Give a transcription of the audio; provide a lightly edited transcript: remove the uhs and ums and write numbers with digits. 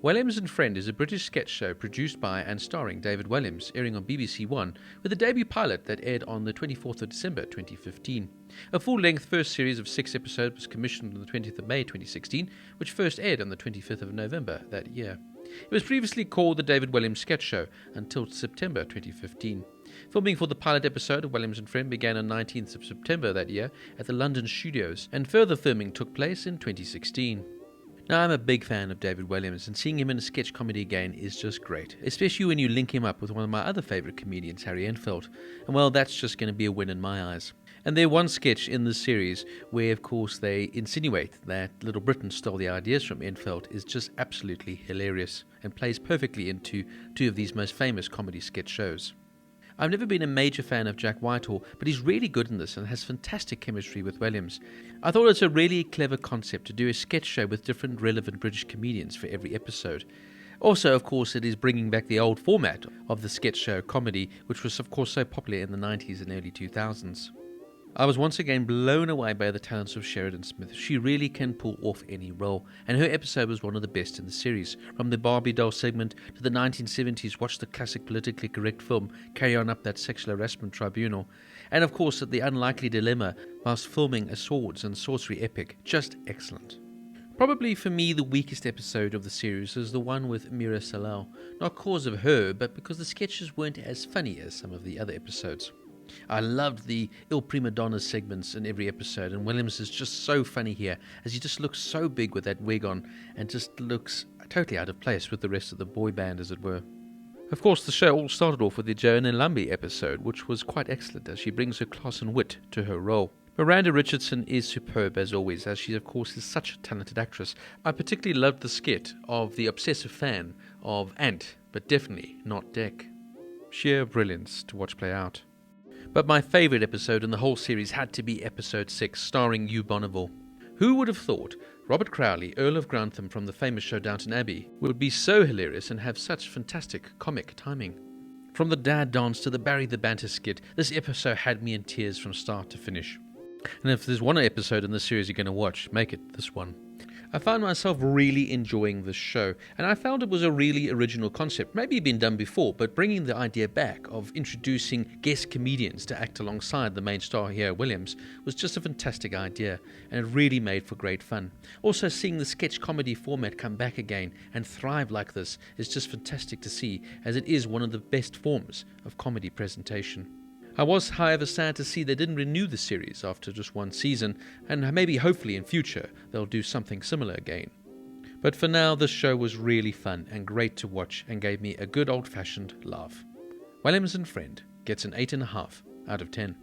Walliams and Friend is a British sketch show produced by and starring David Walliams, airing on BBC One, with a debut pilot that aired on the 24th of December 2015. A full-length first series of 6 episodes was commissioned on the 20th of May 2016, which first aired on the 25th of November that year. It was previously called the David Walliams Sketch Show until September 2015. Filming for the pilot episode of Walliams and Friend began on 19th of September that year at the London studios, and further filming took place in 2016. Now, I'm a big fan of David Walliams, and seeing him in a sketch comedy again is just great, especially when you link him up with one of my other favourite comedians, Harry Enfield, and well, that's just going to be a win in my eyes. And there's one sketch in this series where, of course, they insinuate that Little Britain stole the ideas from Enfield is just absolutely hilarious and plays perfectly into two of these most famous comedy sketch shows. I've never been a major fan of Jack Whitehall, but he's really good in this and has fantastic chemistry with Walliams. I thought it's a really clever concept to do a sketch show with different relevant British comedians for every episode. Also, of course, it is bringing back the old format of the sketch show comedy, which was, of course, so popular in the 90s and early 2000s. I was once again blown away by the talents of Sheridan Smith. She really can pull off any role, and her episode was one of the best in the series. From the Barbie doll segment to the 1970s watch the classic politically correct film Carry On Up That Sexual Harassment Tribunal, and of course at the unlikely dilemma whilst filming a swords and sorcery epic. Just excellent. Probably for me the weakest episode of the series is the one with Mira Salal, not cause of her, but because the sketches weren't as funny as some of the other episodes. I loved the Il Prima Donna segments in every episode, and Walliams is just so funny here, as he just looks so big with that wig on, and just looks totally out of place with the rest of the boy band, as it were. Of course, the show all started off with the Joanna Lumby episode, which was quite excellent, as she brings her class and wit to her role. Miranda Richardson is superb as always, as she of course is such a talented actress. I particularly loved the skit of the obsessive fan of Ant, but definitely not Dec. Sheer brilliance to watch play out. But my favourite episode in the whole series had to be episode 6, starring Hugh Bonneville. Who would have thought Robert Crowley, Earl of Grantham from the famous show Downton Abbey, would be so hilarious and have such fantastic comic timing? From the dad dance to the Barry the Banter skit, this episode had me in tears from start to finish. And if there's one episode in the series you're going to watch, make it this one. I found myself really enjoying this show, and I found it was a really original concept, maybe been done before, but bringing the idea back of introducing guest comedians to act alongside the main star here, Walliams, was just a fantastic idea, and it really made for great fun. Also, seeing the sketch comedy format come back again and thrive like this is just fantastic to see, as it is one of the best forms of comedy presentation. I was, however, sad to see they didn't renew the series after just one season, and maybe hopefully in future they'll do something similar again. But for now, this show was really fun and great to watch and gave me a good old-fashioned laugh. Walliams and Friend gets an 8.5 out of 10.